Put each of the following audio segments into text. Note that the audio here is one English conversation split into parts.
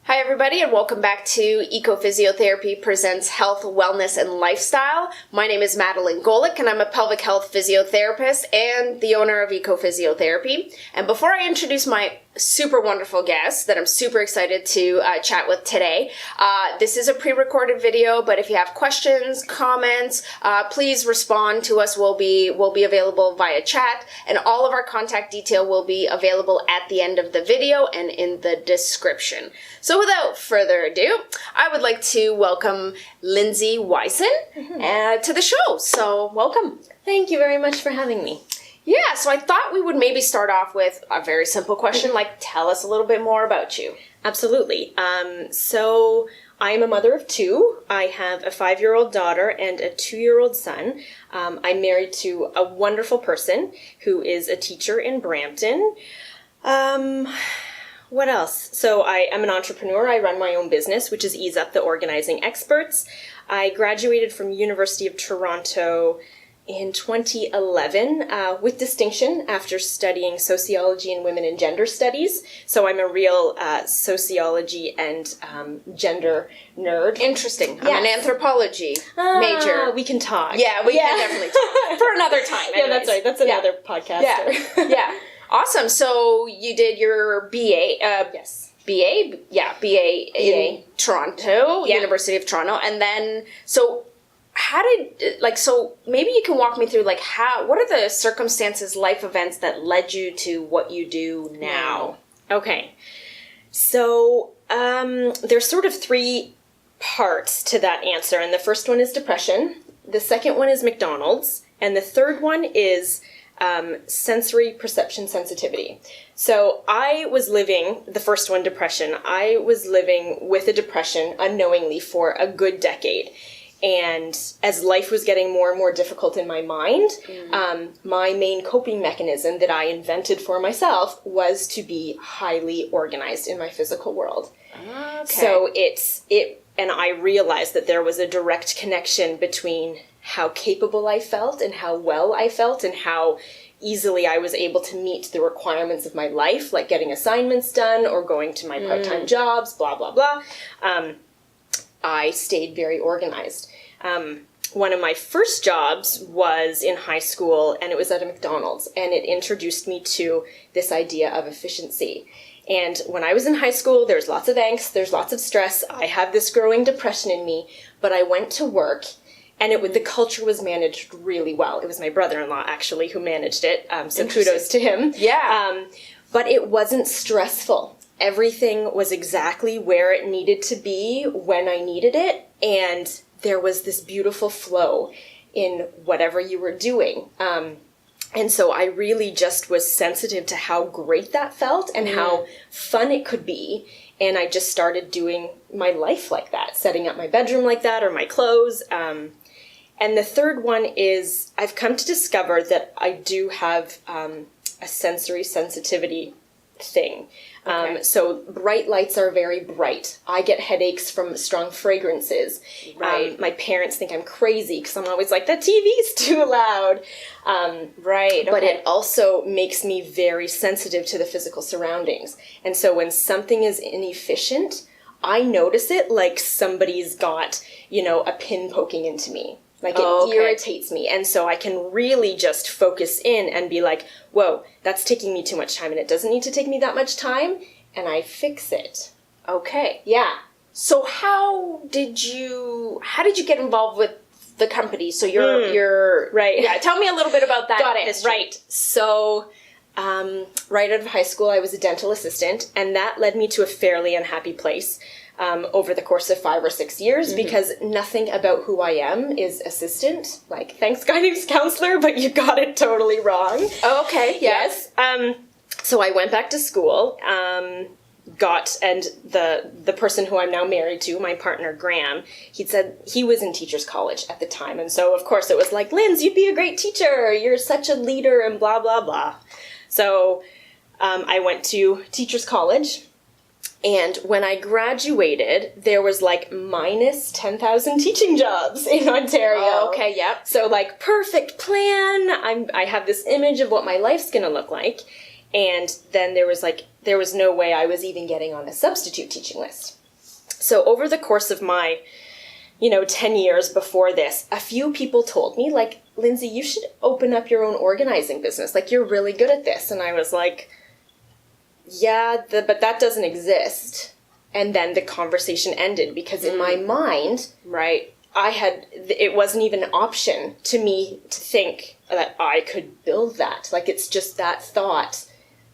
Hi everybody and welcome back to Ecophysiotherapy Presents Health, Wellness, and Lifestyle. My name is Madeline Golick and I'm a pelvic health physiotherapist and the owner of Ecophysiotherapy. And before I introduce my super wonderful guest that I'm super excited to chat with today, this is a pre-recorded video, but if you have questions, comments, please respond to us. We'll be available via chat, and all of our contact detail will be available at the end of the video and in the description. So without further ado, I would like to welcome Lindsay Whisen to the show. So welcome. Thank you very much for having me. Yeah, so I thought we would maybe start off with a very simple question, like tell us a little bit more about you. Absolutely. So I'm a mother of two. I have a 5-year-old daughter and a 2-year-old son. I'm married to a wonderful person who is a teacher in Brampton. What else? So I'm an entrepreneur. I run my own business, which is Ease Up the Organizing Experts. I graduated from University of Toronto in 2011 with distinction after studying sociology and women and gender studies. So I'm a real sociology and gender nerd. Interesting. Yes. I'm an anthropology major. We can talk. Yeah, we can definitely talk. For another time. Yeah, that's right. That's another podcast. Yeah. Awesome. So you did your BA. Yes. BA in Toronto, University of Toronto. And then, so how did, so maybe you can walk me through, what are the circumstances, life events that led you to what you do now? Okay. So there's sort of 3 parts to that answer. And the first one is depression. The second one is McDonald's. And the third one is sensory perception sensitivity. So I was living, the first one, depression, I was living with a depression unknowingly for a good decade. And as life was getting more and more difficult in my mind, my main coping mechanism that I invented for myself was to be highly organized in my physical world. Okay. So and I realized that there was a direct connection between how capable I felt and how well I felt and how easily I was able to meet the requirements of my life, like getting assignments done or going to my part-time jobs, blah, blah, blah. I stayed very organized. One of my first jobs was in high school, and it was at a McDonald's, and it introduced me to this idea of efficiency. And when I was in high school, there's lots of angst, there's lots of stress. I have this growing depression in me, but I went to work, and the culture was managed really well. It was my brother-in-law, actually, who managed it, so kudos to him. Yeah. But it wasn't stressful. Everything was exactly where it needed to be when I needed it, and there was this beautiful flow in whatever you were doing. And so I really just was sensitive to how great that felt and how fun it could be, and I just started doing my life like that, setting up my bedroom like that, or my clothes. And the third one is I've come to discover that I do have a sensory sensitivity thing. Okay. So bright lights are very bright. I get headaches from strong fragrances. Right. My parents think I'm crazy because I'm always like, the TV's too loud. Right. But it also makes me very sensitive to the physical surroundings. And so when something is inefficient, I notice it like somebody's got, a pin poking into me. Like it irritates me. And so I can really just focus in and be like, whoa, that's taking me too much time and it doesn't need to take me that much time. And I fix it. Okay. Yeah. So how did you get involved with the company? So you're right. Yeah. Tell me a little bit about that. Got it. History. Right. So, right out of high school, I was a dental assistant, and that led me to a fairly unhappy place. Over the course of 5 or 6 years, because nothing about who I am is assistant. Like, thanks guidance counselor, but you got it totally wrong. Oh, okay. Yes. So I went back to school, and the person who I'm now married to, my partner Graham, he said he was in teacher's college at the time. And so, of course, it was like, Linz, you'd be a great teacher. You're such a leader and blah, blah, blah. So I went to teacher's college. And when I graduated, there was minus 10,000 teaching jobs in Ontario. Oh, okay, yep. So perfect plan. I have this image of what my life's going to look like. And then there was no way I was even getting on a substitute teaching list. So over the course of my, 10 years before this, a few people told me, like, Lindsay, you should open up your own organizing business. Like, you're really good at this. And I was like, yeah, but that doesn't exist. And then the conversation ended because in my mind, Right. it wasn't even an option to me to think that I could build that. Like, it's just that thought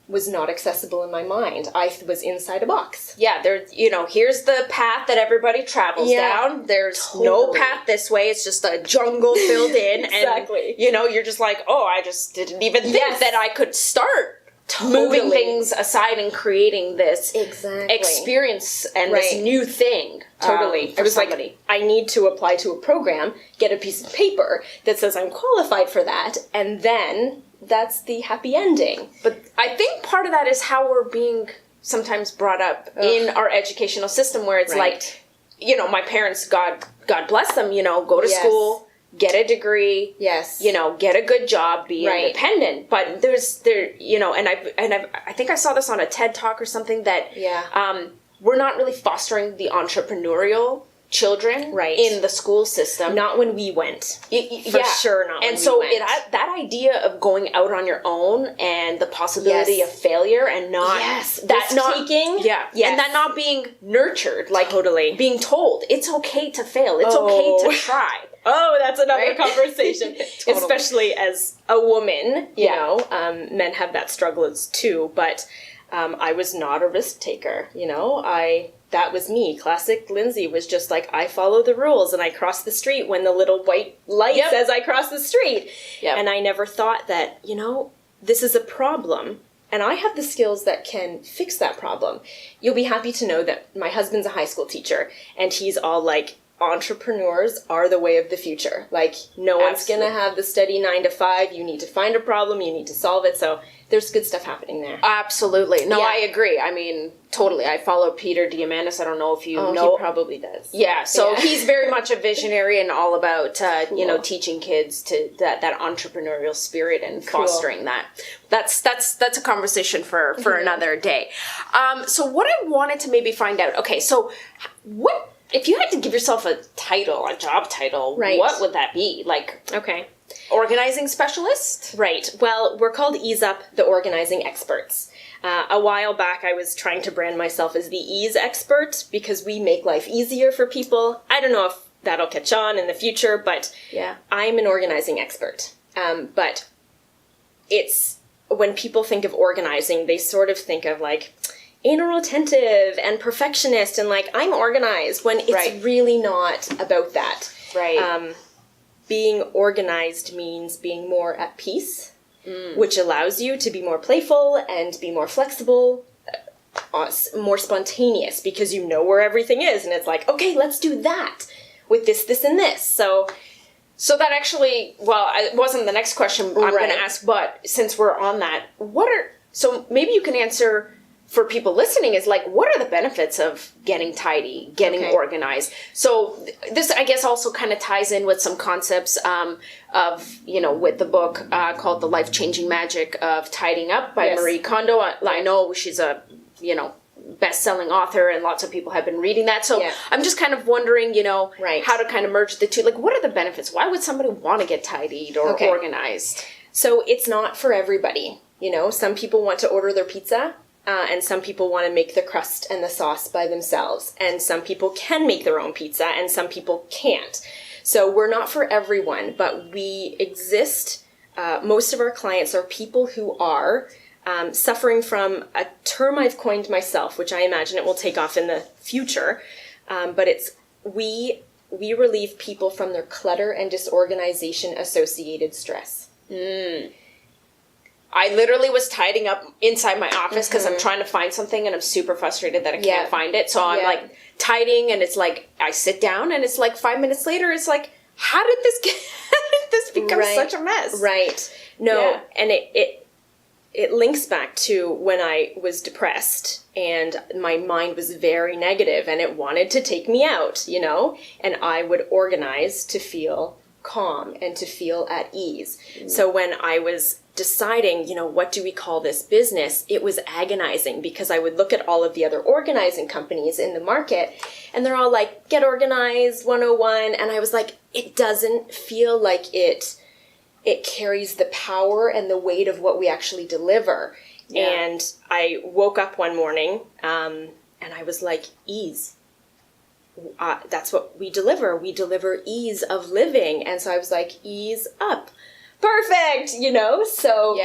was not accessible in my mind. I was inside a box. Yeah, here's the path that everybody travels down. There's no path this way. It's just a jungle filled in. Exactly. And, you're just like, oh, I just didn't even think that I could start moving things aside and creating this experience and this new thing. Totally. I was like, I need to apply to a program, get a piece of paper that says I'm qualified for that, and then that's the happy ending. But I think part of that is how we're being sometimes brought up in our educational system, where it's like, my parents, God bless them, go to school, get a degree, get a good job, be independent. But I think I saw this on a TED Talk or something that we're not really fostering the entrepreneurial children in the school system. Not when we went. For sure not when we went. And so that idea of going out on your own and the possibility of failure and not... taking. And that not being nurtured. Like, totally. Being told, it's okay to fail. It's okay to try. Oh, that's another conversation. Totally. Especially as a woman, you know, men have that struggle too, but I was not a risk taker, that was me. Classic Lindsay was just like, I follow the rules and I cross the street when the little white light says I cross the street. Yep. And I never thought that, this is a problem and I have the skills that can fix that problem. You'll be happy to know that my husband's a high school teacher and he's all like, entrepreneurs are the way of the future. Like, no one's going to have the steady 9 to 5. You need to find a problem. You need to solve it. So there's good stuff happening there. Absolutely. No, I agree. I mean, totally. I follow Peter Diamandis. I don't know if you know. He probably does. Yeah. So he's very much a visionary and all about, teaching kids to that entrepreneurial spirit and fostering that. That's a conversation for another day. So what I wanted to maybe find out, okay, so what, if you had to give yourself a title, a job title, what would that be? Like, organizing specialist? Right. Well, we're called Ease Up the Organizing Experts. A while back, I was trying to brand myself as the ease expert because we make life easier for people. I don't know if that'll catch on in the future, but I'm an organizing expert. But it's, when people think of organizing, they sort of think of like, anal retentive and perfectionist and like, I'm organized, when it's really not about that. Right. Being organized means being more at peace, which allows you to be more playful and be more flexible, more spontaneous, because you know where everything is and it's like, okay, let's do that with this, this, and this. So that actually, well, it wasn't the next question I'm going to ask, but since we're on that, so maybe you can answer for people listening is like, what are the benefits of getting tidy, getting organized? So this, I guess, also kind of ties in with some concepts of, with the book called The Life-Changing Magic of Tidying Up by Marie Kondo. I know she's a, best-selling author and lots of people have been reading that. So I'm just kind of wondering, how to kind of merge the two. Like, what are the benefits? Why would somebody want to get tidied or organized? So it's not for everybody. Some people want to order their pizza. And some people want to make the crust and the sauce by themselves. And some people can make their own pizza, and some people can't. So we're not for everyone, but we exist. Most of our clients are people who are suffering from a term I've coined myself, which I imagine it will take off in the future. But it's we relieve people from their clutter and disorganization-associated stress. I literally was tidying up inside my office because I'm trying to find something and I'm super frustrated that I can't find it. So I'm like tidying and it's like, I sit down and it's like 5 minutes later, it's like, how did this become such a mess? Right. No, and it links back to when I was depressed and my mind was very negative and it wanted to take me out, and I would organize to feel calm and to feel at ease. So when I was deciding, what do we call this business, it was agonizing because I would look at all of the other organizing companies in the market and they're all like, get organized 101. And I was like, it doesn't feel like it carries the power and the weight of what we actually deliver. Yeah. And I woke up one morning and I was like, ease. That's what we deliver. We deliver ease of living. And so I was like, ease up. Perfect, So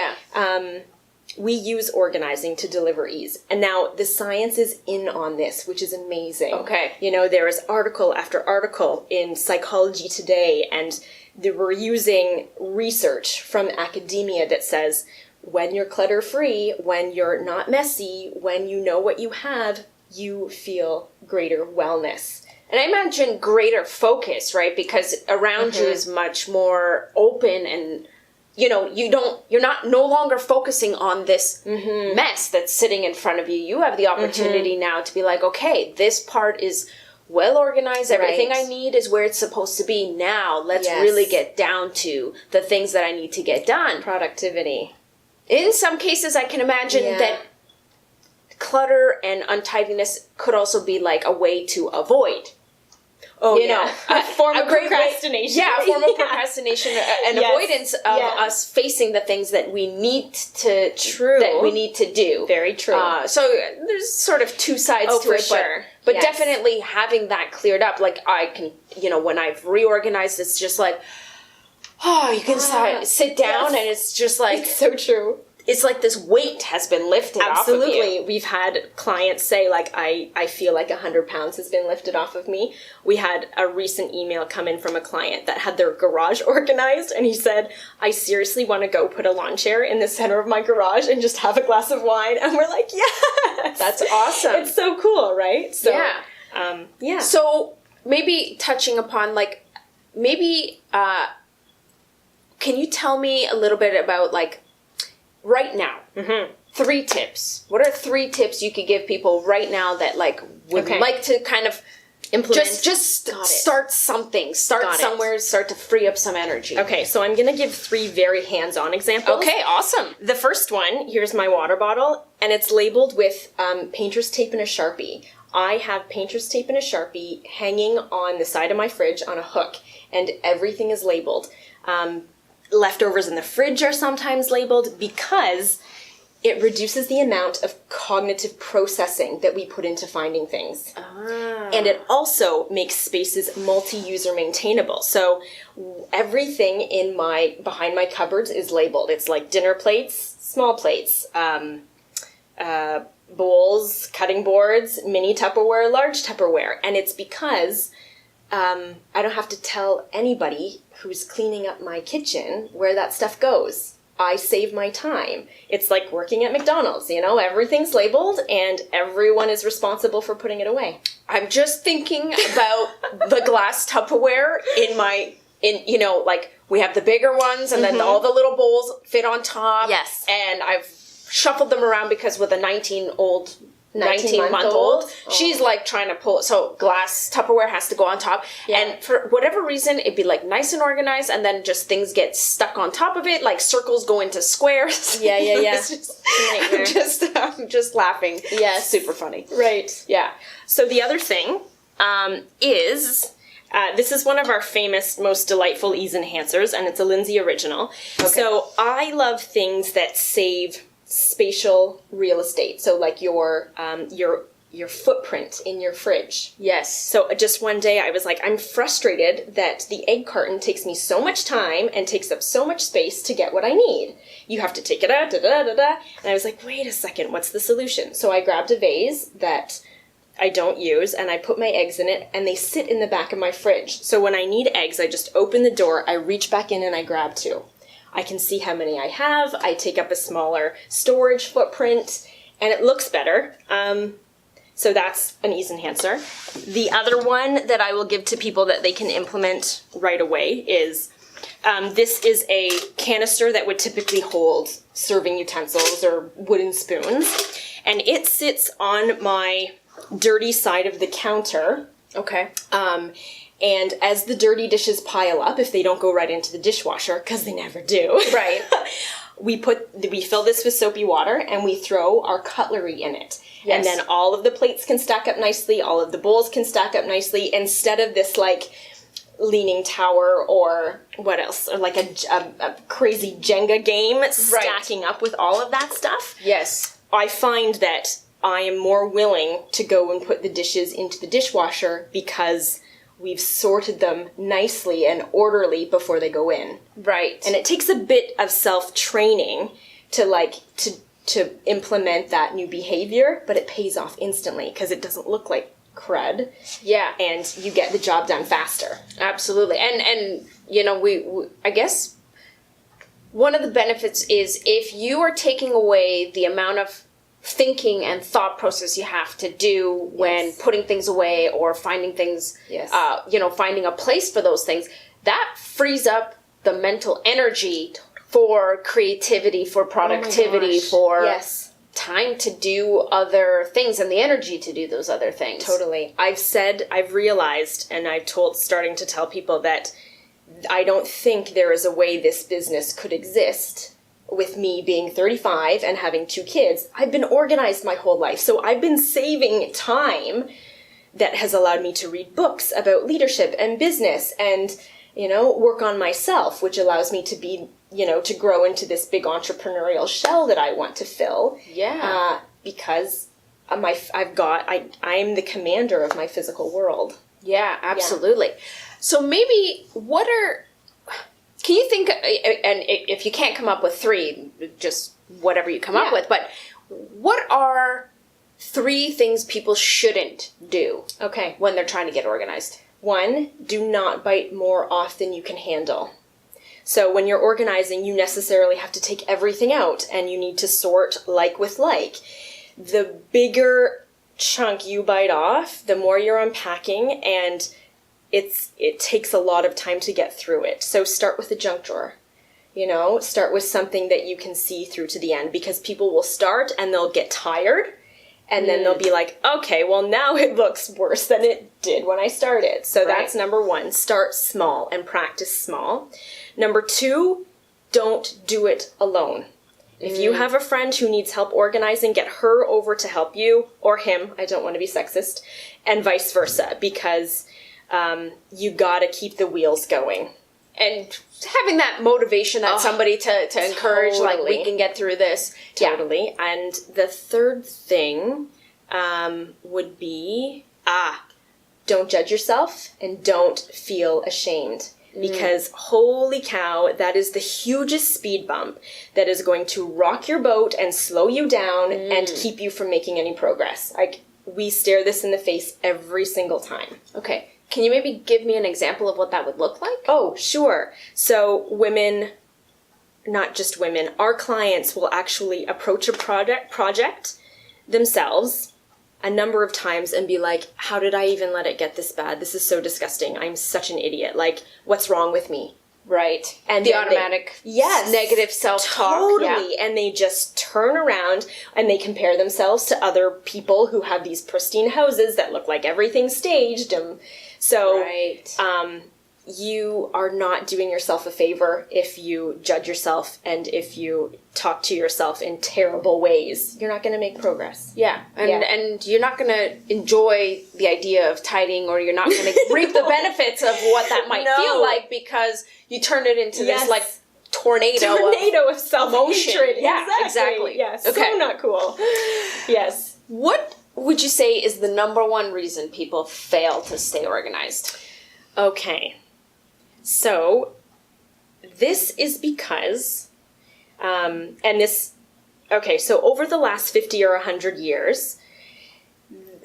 we use organizing to deliver ease. And now the science is in on this, which is amazing. Okay. There is article after article in Psychology Today, and we're using research from academia that says when you're clutter-free, when you're not messy, when you know what you have, you feel greater wellness. And I imagine greater focus, right? Because around you is much more open and, you're no longer focusing on this mess that's sitting in front of you. You have the opportunity now to be like, okay, this part is well organized. Everything I need is where it's supposed to be now. Let's really get down to the things that I need to get done. Productivity. In some cases, I can imagine that clutter and untidiness could also be like a way to avoid. A form of procrastination. A form of procrastination and avoidance of us facing the things that we need to do. Very true. So there's sort of two sides to it, sure. But definitely having that cleared up. Like I can, when I've reorganized, it's just like, you can sit down and it's just like it's so true. It's like this weight has been lifted off of you. Absolutely. We've had clients say, like, I feel like 100 pounds has been lifted off of me. We had a recent email come in from a client that had their garage organized, and he said, I seriously want to go put a lawn chair in the center of my garage and just have a glass of wine. And we're like, yes! That's awesome. It's so cool, right? So, yeah. So maybe touching upon, like, can you tell me a little bit about, like, right now, 3 tips. What are 3 tips you could give people right now that like would like to kind of implement? Just start something. Start somewhere. Start to free up some energy. Okay, so I'm going to give 3 very hands-on examples. Okay, awesome. The first one, here's my water bottle, and it's labeled with painter's tape and a Sharpie. I have painter's tape and a Sharpie hanging on the side of my fridge on a hook, and everything is labeled. Leftovers in the fridge are sometimes labeled because it reduces the amount of cognitive processing that we put into finding things. And it also makes spaces multi-user maintainable. So everything behind my cupboards is labeled. It's like dinner plates, small plates, bowls, cutting boards, mini Tupperware, large Tupperware. And it's because I don't have to tell anybody who's cleaning up my kitchen where that stuff goes. I save my time. It's like working at McDonald's, everything's labeled and everyone is responsible for putting it away. I'm just thinking about the glass Tupperware like we have the bigger ones and then all the little bowls fit on top. Yes. And I've shuffled them around because with a 19-month-old, she's like trying to pull, so glass Tupperware has to go on top, and for whatever reason it'd be like nice and organized, and then just things get stuck on top of it, like circles go into squares. I'm just laughing. Super funny. Right. Yeah. So the other thing is this is one of our famous, most delightful ease enhancers, and it's a Lindsay original. So I love things that save spatial real estate. So like your footprint in your fridge. Yes. So just one day I was like, I'm frustrated that the egg carton takes me so much time and takes up so much space to get what I need. You have to take it out, And I was like, wait a second, what's the solution? So I grabbed a vase that I don't use and I put my eggs in it and they sit in the back of my fridge. So when I need eggs, I just open the door, I reach back in and I grab 2. I can see how many I have. I take up a smaller storage footprint, and it looks better. So that's an ease enhancer. The other one that I will give to people that they can implement right away is this is a canister that would typically hold serving utensils or wooden spoons, and it sits on my dirty side of the counter. Okay. And as the dirty dishes pile up, if they don't go right into the dishwasher, because they never do, right? we fill this with soapy water and we throw our cutlery in it. Yes. And then all of the plates can stack up nicely, all of the bowls can stack up nicely, instead of this like leaning tower or what else, or like a crazy Jenga game stacking up with all of that stuff. Yes. I find that I am more willing to go and put the dishes into the dishwasher because we've sorted them nicely and orderly before they go in. Right. And it takes a bit of self-training to implement that new behavior, but it pays off instantly because it doesn't look like crud. Yeah. And you get the job done faster. Absolutely. And you know, we I guess one of the benefits is if you are taking away the amount of thinking and thought process you have to do when putting things away or finding things, finding a place for those things, that frees up the mental energy for creativity, for productivity, for time to do other things and the energy to do those other things. Totally. I've realized, and starting to tell people that I don't think there is a way this business could exist with me being 35 and having 2 kids. I've been organized my whole life. So I've been saving time that has allowed me to read books about leadership and business and, work on myself, which allows me to be, to grow into this big entrepreneurial shell that I want to fill. Yeah. Because I'm the commander of my physical world. Yeah, absolutely. Yeah. So maybe can you think, and if you can't come up with 3, just whatever you come up with, but what are 3 things people shouldn't do when they're trying to get organized? 1, do not bite more off than you can handle. So when you're organizing, you necessarily have to take everything out and you need to sort like with like. The bigger chunk you bite off, the more you're unpacking, and it takes a lot of time to get through it. So start with the junk drawer. Start with something that you can see through to the end, because people will start and they'll get tired and then they'll be like, okay, well now it looks worse than it did when I started. So that's number 1. Start small and practice small. Number 2, don't do it alone. If you have a friend who needs help organizing, get her over to help you, or him, I don't want to be sexist, and vice versa, because you gotta keep the wheels going. And having that motivation, that somebody to encourage, like, we can get through this. Totally. Yeah. And the third thing would be, don't judge yourself and don't feel ashamed. Because holy cow, that is the hugest speed bump that is going to rock your boat and slow you down and keep you from making any progress. Like, we stare this in the face every single time. Okay. Can you maybe give me an example of what that would look like? Oh, sure. So women, not just women, our clients will actually approach a project themselves a number of times and be like, how did I even let it get this bad? This is so disgusting. I'm such an idiot. Like, what's wrong with me? Right. And the automatic negative self-talk. Totally. Yeah. And they just turn around and they compare themselves to other people who have these pristine houses that look like everything's staged. So you are not doing yourself a favor if you judge yourself and if you talk to yourself in terrible ways. You're not going to make progress. Yeah. And you're not going to enjoy the idea of tidying, or you're not going to reap the benefits of what that might feel like, because you turned it into this like tornado of self-hatred. Yeah, exactly. Yes. Okay. So not cool. Yes. What would you say is the number 1 reason people fail to stay organized? Okay. So this is because, so over the last 50 or 100 years,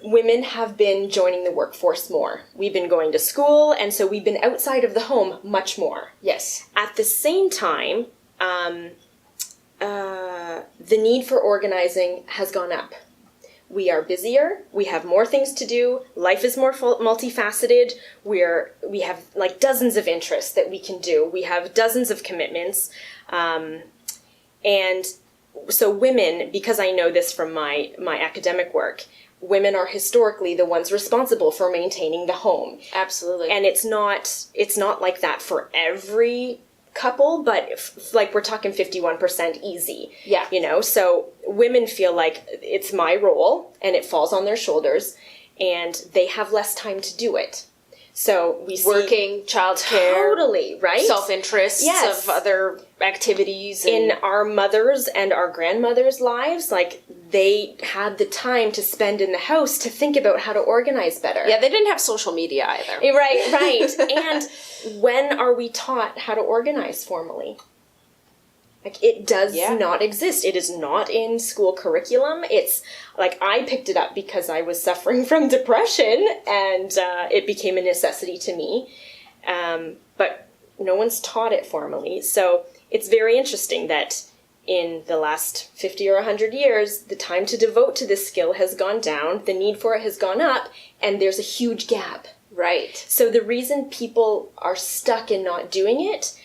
women have been joining the workforce more. We've been going to school, and so we've been outside of the home much more. Yes. At the same time, the need for organizing has gone up. We are busier. We have more things to do. Life is more multifaceted. We have like dozens of interests that we can do. We have dozens of commitments. And so women, because I know this from my academic work, women are historically the ones responsible for maintaining the home. Absolutely. And it's not like that for every couple, but like we're talking 51% easy. Yeah. You know, so women feel like it's my role and it falls on their shoulders and they have less time to do it. So we see working, childcare, totally, right? Self-interests Yes. of other activities. In our mothers' and our grandmothers' lives, like they had the time to spend in the house to think about how to organize better. Yeah, they didn't have social media either. Right. And when are we taught how to organize formally? Like, it does not exist. It is not in school curriculum. It's, like, I picked it up because I was suffering from depression, and it became a necessity to me. But no one's taught it formally. So it's very interesting that in the last 50 or 100 years, the time to devote to this skill has gone down, the need for it has gone up, and there's a huge gap. Right. So the reason people are stuck in not doing it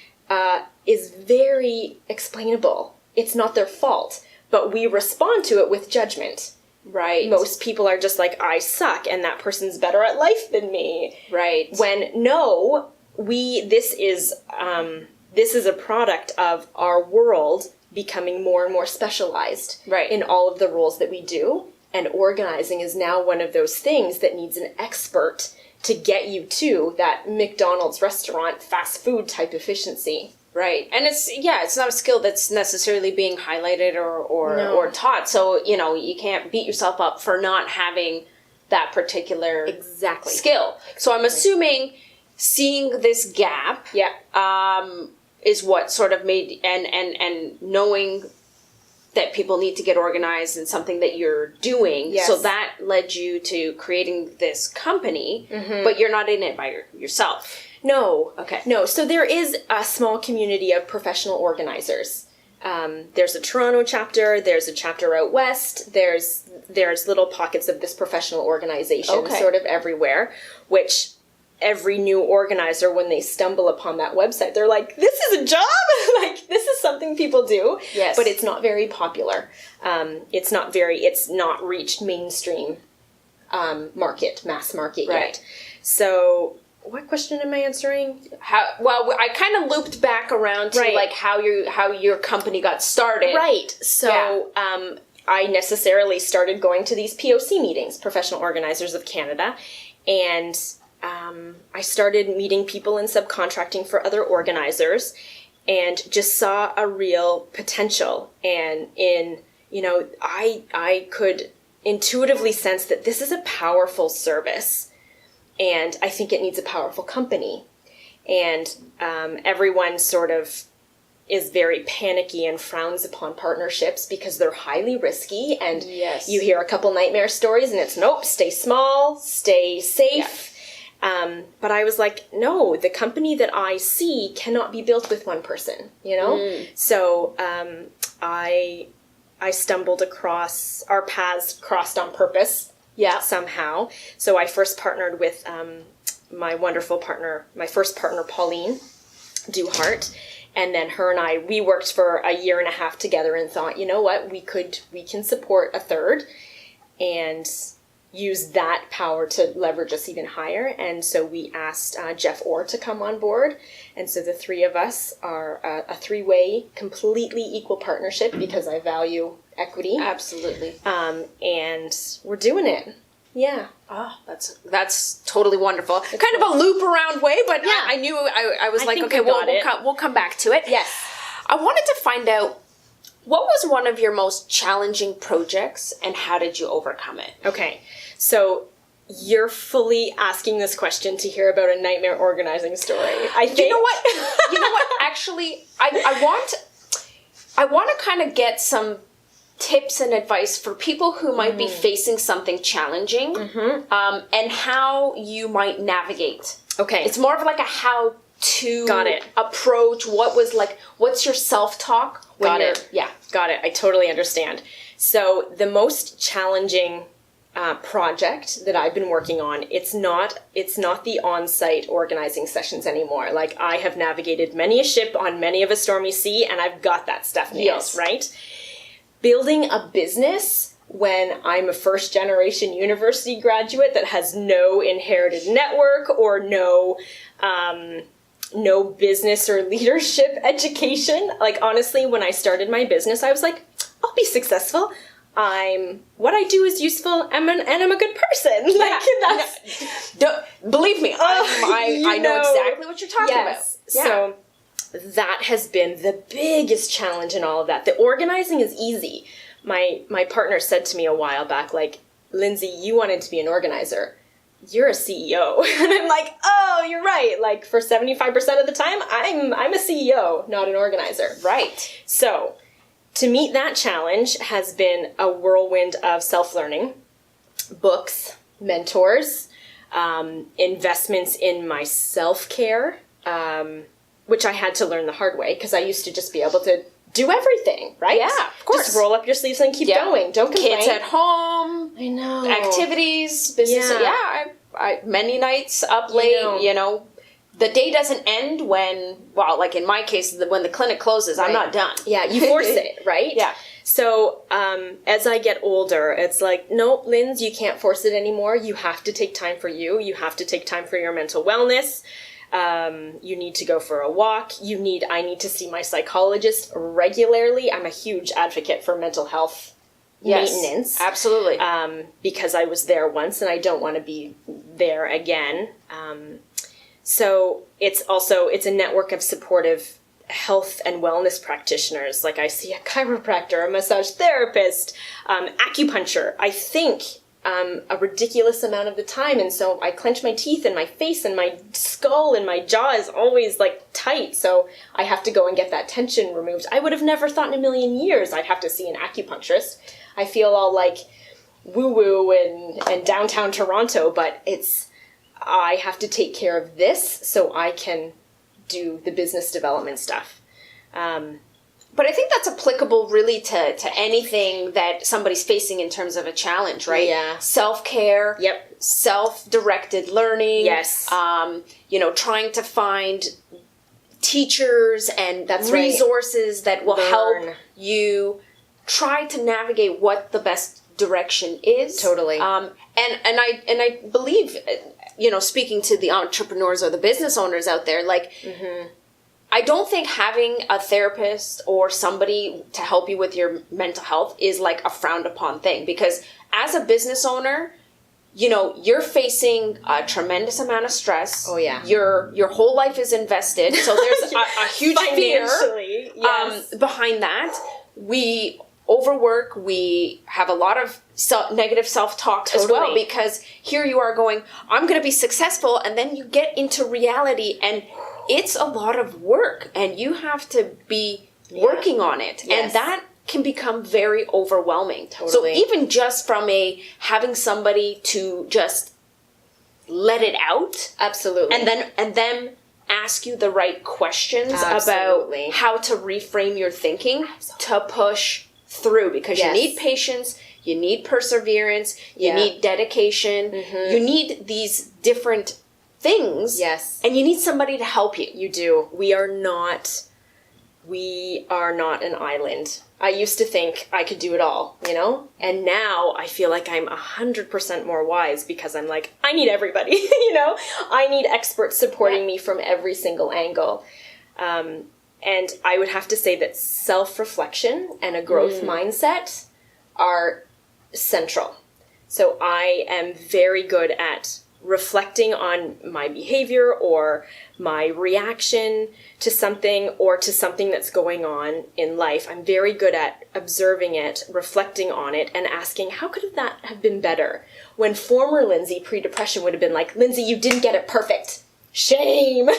is very explainable. It's not their fault, but we respond to it with judgment. Right. Most people are just like, I suck, and that person's better at life than me. Right. When no, this is a product of our world becoming more and more specialized in all of the roles that we do, and organizing is now one of those things that needs an expert to get you to that McDonald's restaurant fast food type efficiency. Right. And it's not a skill that's necessarily being highlighted or taught. So, you know, you can't beat yourself up for not having that particular skill. So I'm assuming seeing this gap is what sort of made, and knowing that people need to get organized and something that you're doing. Yes. So that led you to creating this company, but you're not in it by yourself. No. Okay. No. So there is a small community of professional organizers. There's a Toronto chapter. There's a chapter out west. There's little pockets of this professional organization sort of everywhere, which every new organizer, when they stumble upon that website, they're like, this is a job? Like, this is something people do. Yes. But it's not very popular. It's not reached mainstream mass market yet. So what question am I answering? Well, I kind of looped back around to like how your company got started. Right. So I necessarily started going to these POC meetings, Professional Organizers of Canada, and I started meeting people in subcontracting for other organizers, and just saw a real potential. And I could intuitively sense that this is a powerful service, and I think it needs a powerful company. And everyone sort of is very panicky and frowns upon partnerships because they're highly risky, and you hear a couple nightmare stories and it's nope, stay small, stay safe. But I was like, no, the company that I see cannot be built with one person, you know? So I stumbled across, our paths crossed on purpose somehow. So I first partnered with my first partner, Pauline Duhart. And then her and I, we worked for a year and a half together and thought, you know what, we can support a third and use that power to leverage us even higher. And so we asked Jeff Orr to come on board. And so the three of us are a three-way, completely equal partnership because I value equity. Absolutely. And we're doing it. Yeah. Oh, that's totally wonderful. Kind of a loop around way, but I knew I was like, okay, we'll come back to it. Yes. I wanted to find out, what was one of your most challenging projects and how did you overcome it? Okay. So you're fully asking this question to hear about a nightmare organizing story. You know what? Actually, I want to kind of get some tips and advice for people who might be facing something challenging, and how you might navigate. Okay. It's more of like a how-to approach. What's your self-talk? Got it. I totally understand. So the most challenging project that I've been working on, it's not the on-site organizing sessions anymore. Like, I have navigated many a ship on many of a stormy sea, and I've got that stuff nailed, right? Building a business when I'm a first-generation university graduate that has no inherited network or no no business or leadership education. Like, honestly, when I started my business, I was like, I'll be successful. What I do is useful, and I'm a good person. Like, Believe me, I know exactly what you're talking about. Yeah. So that has been the biggest challenge in all of that. The organizing is easy. My partner said to me a while back, like, Lindsay, you wanted to be an organizer. You're a CEO. And I'm like, oh, you're right. Like, for 75% of the time, I'm a CEO, not an organizer. Right. So to meet that challenge has been a whirlwind of self-learning, books, mentors, investments in my self-care, which I had to learn the hard way because I used to just be able to do everything, right? Yeah, of course. Just roll up your sleeves and keep going. Don't complain. Kids at home. I know. Activities, business. Yeah, I many nights up late, The day doesn't end when, well, like in my case, when the clinic closes, I'm not done. Yeah, you force it, right? Yeah. So as I get older, it's like, no, Linz, you can't force it anymore. You have to take time for you. You have to take time for your mental wellness. You need to go for a walk. I need to see my psychologist regularly. I'm a huge advocate for mental health maintenance. Absolutely. Because I was there once and I don't want to be there again. So it's a network of supportive health and wellness practitioners. Like, I see a chiropractor, a massage therapist, acupuncture. I think a ridiculous amount of the time, and so I clench my teeth and my face and my skull and my jaw is always like tight, so I have to go and get that tension removed. I would have never thought in a million years I'd have to see an acupuncturist. I feel all like woo-woo and downtown Toronto, but I have to take care of this so I can do the business development stuff. But I think that's applicable really to anything that somebody's facing in terms of a challenge, right? Yeah. Self-care. Yep. Self-directed learning. Yes. Trying to find teachers and resources that will help you try to navigate what the best direction is. Totally. And I believe, speaking to the entrepreneurs or the business owners out there, like, I don't think having a therapist or somebody to help you with your mental health is like a frowned upon thing, because as a business owner, you're facing a tremendous amount of stress. Oh yeah. Your whole life is invested. So there's a huge fear behind that. We overwork. We have a lot of negative self-talk as well, because here you are going, I'm going to be successful. And then you get into reality and it's a lot of work and you have to be working on it. Yes. And that can become very overwhelming. Totally. So even just from having somebody to just let it out. Absolutely. And then ask you the right questions Absolutely. about how to reframe your thinking to push through, because you need patience, you need perseverance, you need dedication, you need these different things. Yes. And you need somebody to help you. You do. We are not an island. I used to think I could do it all, And now I feel like I'm 100% more wise, because I'm like, I need everybody, I need experts supporting me from every single angle. And I would have to say that self-reflection and a growth mindset are central. So I am very good at reflecting on my behavior or my reaction to something or to something that's going on in life. I'm very good at observing it, reflecting on it, and asking, how could that have been better? When former Lindsay, pre-depression, would have been like, Lindsay, you didn't get it perfect. Shame,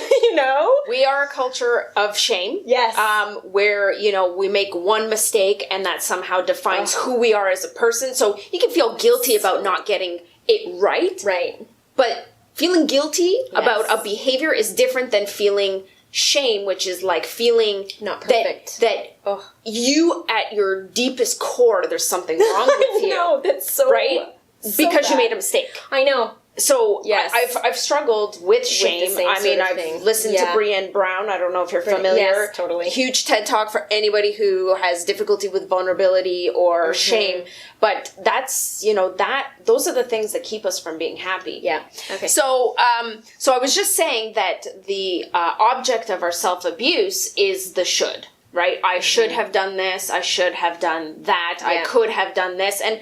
We are a culture of shame. Yes. Where, we make one mistake and that somehow defines who we are as a person. So you can feel guilty about not getting it right. Right. But feeling guilty about a behavior is different than feeling shame, which is like feeling not perfect. That you, at your deepest core, there's something wrong with you. No, that's so right? So because bad. you made a mistake. I know. So Yes. I've struggled with shame. same I mean, sort of I've thing. listened to Yeah. Brené Brown. I don't know if you're familiar. Yes, totally. Huge TED Talk for anybody who has difficulty with vulnerability or shame. But that's, those are the things that keep us from being happy. Yeah. Okay. So, so I was just saying that the object of our self-abuse is the should, right? I should have done this. I should have done that. I Yeah. could have done this. And,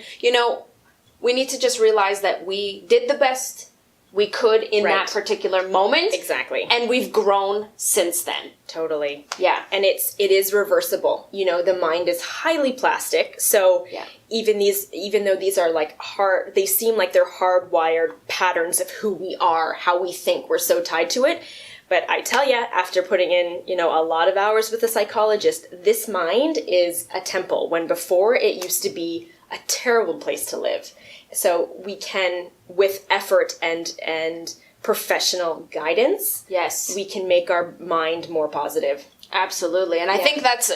we need to just realize that we did the best we could in Right. that particular moment. Exactly. And we've grown since then. Totally. Yeah. And it is reversible. The mind is highly plastic. So Yeah. even though these are like hard, they seem like they're hardwired patterns of who we are, how we think, we're so tied to it. But I tell you, after putting in, a lot of hours with a psychologist, this mind is a temple when before it used to be a terrible place to live. So we can, with effort and professional guidance, Yes. we can make our mind more positive. Absolutely. And I think that's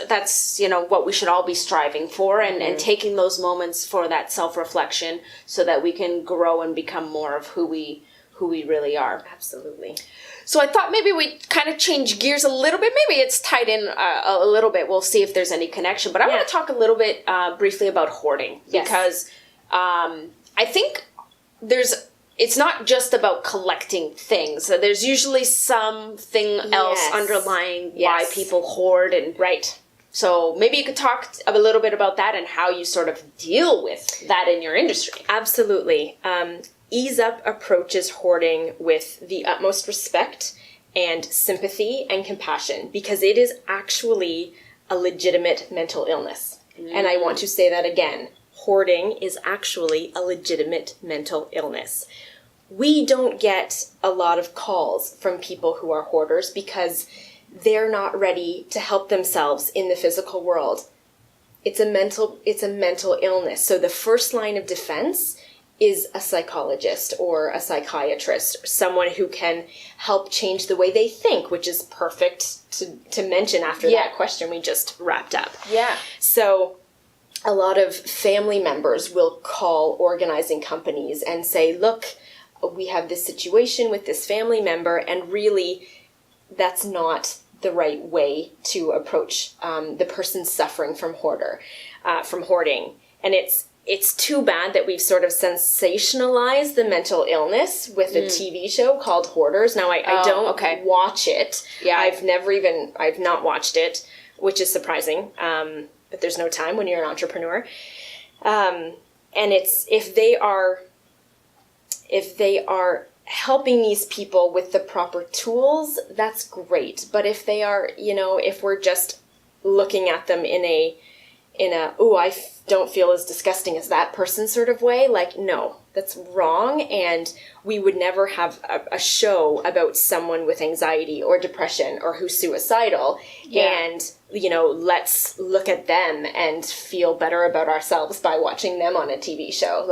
what we should all be striving for and taking those moments for that self-reflection so that we can grow and become more of who we really are. Absolutely. So I thought maybe we kind of change gears a little bit. Maybe it's tied in a little bit. We'll see if there's any connection. But I want to talk a little bit briefly about hoarding because I think it's not just about collecting things. So there's usually something else underlying why people hoard. And Right. so maybe you could talk a little bit about that and how you sort of deal with that in your industry. Absolutely. Ease Up approaches hoarding with the utmost respect and sympathy and compassion because it is actually a legitimate mental illness. And I want to say that again. Hoarding is actually a legitimate mental illness. We don't get a lot of calls from people who are hoarders because they're not ready to help themselves in the physical world. It's a mental illness. So the first line of defense is a psychologist or a psychiatrist, someone who can help change the way they think, which is perfect to mention after that question we just wrapped up. Yeah. So a lot of family members will call organizing companies and say, look, we have this situation with this family member, and really that's not the right way to approach the person suffering from hoarding. And it's too bad that we've sort of sensationalized the mental illness with a TV show called Hoarders. Now, I don't watch it. Yeah. I've not watched it, which is surprising. But there's no time when you're an entrepreneur. And it's, if they are helping these people with the proper tools, that's great. But if they are, if we're just looking at them in a I don't feel as disgusting as that person sort of way, like, no, that's wrong. And we would never have a show about someone with anxiety or depression or who's suicidal. And, let's look at them and feel better about ourselves by watching them on a TV show.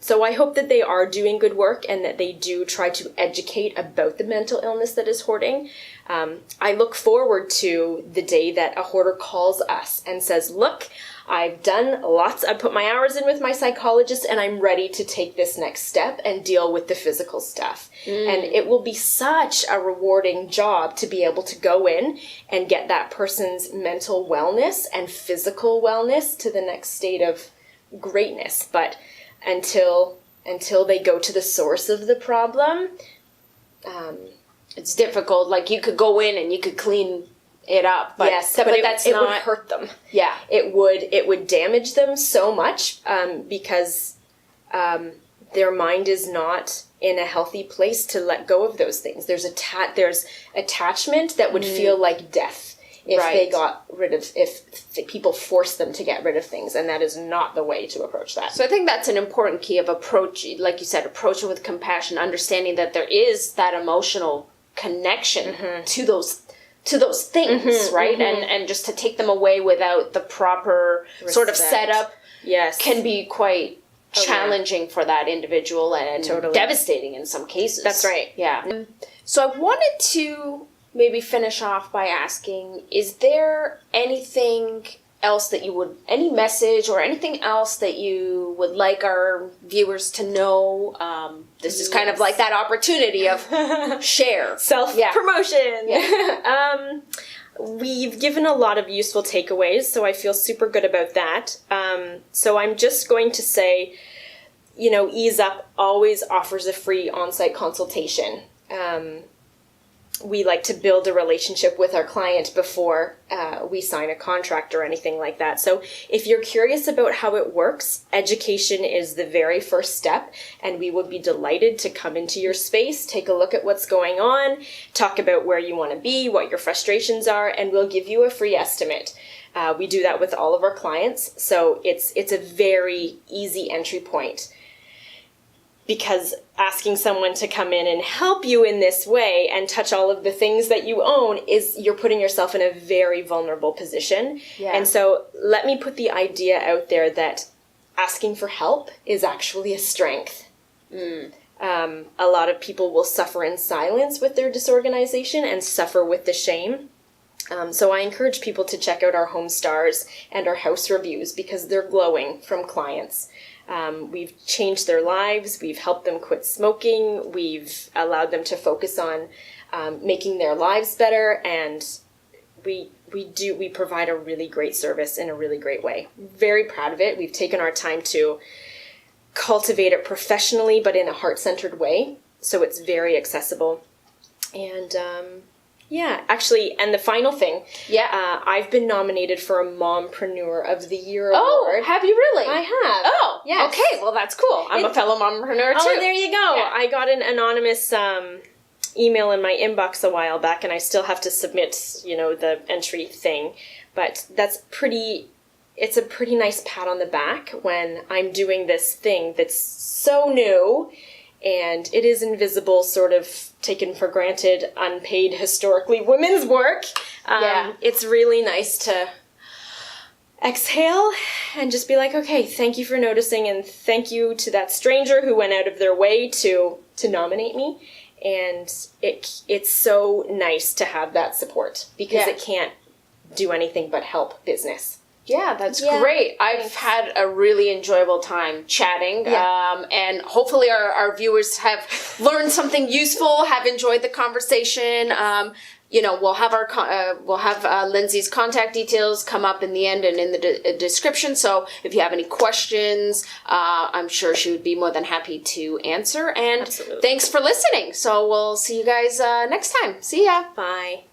So I hope that they are doing good work and that they do try to educate about the mental illness that is hoarding. I look forward to the day that a hoarder calls us and says, look, I've put my hours in with my psychologist and I'm ready to take this next step and deal with the physical stuff. And it will be such a rewarding job to be able to go in and get that person's mental wellness and physical wellness to the next state of greatness. But until they go to the source of the problem, it's difficult. Like, you could go in and you could clean it up, but it would hurt them. Yeah, it would damage them so much because their mind is not in a healthy place to let go of those things. There's attachment that would feel like death if they got rid of, if people force them to get rid of things, and that is not the way to approach that. So I think that's an important key of approach, like you said, approaching with compassion, understanding that there is that emotional connection to those things, right? And just to take them away without the proper sort of setup can be quite challenging for that individual and devastating in some cases. That's right. Yeah. So I wanted to maybe finish off by asking, is there anything else that any message or anything else that you would like our viewers to know? This is kind of like that opportunity of share. Self-promotion. Yeah. We've given a lot of useful takeaways, so I feel super good about that. So I'm just going to say, Ease Up always offers a free on-site consultation. We like to build a relationship with our client before we sign a contract or anything like that. So if you're curious about how it works, education is the very first step, and we would be delighted to come into your space, take a look at what's going on, talk about where you want to be, what your frustrations are, and we'll give you a free estimate. We do that with all of our clients, so it's a very easy entry point. Because asking someone to come in and help you in this way and touch all of the things that you own you're putting yourself in a very vulnerable position. Yeah. And so let me put the idea out there that asking for help is actually a strength. A lot of people will suffer in silence with their disorganization and suffer with the shame. So I encourage people to check out our home stars and our house reviews because they're glowing from clients. We've changed their lives, we've helped them quit smoking, we've allowed them to focus on making their lives better, and we provide a really great service in a really great way. Very proud of it. We've taken our time to cultivate it professionally, but in a heart-centered way, so it's very accessible. And actually, and the final thing, I've been nominated for a Mompreneur of the Year award. Oh, have you really? I have. Oh, yes. Okay, well that's cool. I'm a fellow mompreneur too. Oh, there you go. Yeah. I got an anonymous email in my inbox a while back, and I still have to submit, the entry thing. But it's a pretty nice pat on the back when I'm doing this thing that's so new, and it is invisible, sort of taken for granted, unpaid, historically women's work. It's really nice to exhale and just be like, okay, thank you for noticing, and thank you to that stranger who went out of their way to nominate me. And it's so nice to have that support because it can't do anything but help business. Yeah, that's great. I've had a really enjoyable time chatting, and hopefully our viewers have learned something useful, have enjoyed the conversation. We'll have Lindsay's contact details come up in the end and in the description. So if you have any questions, I'm sure she would be more than happy to answer. And Absolutely. Thanks for listening. So we'll see you guys next time. See ya. Bye.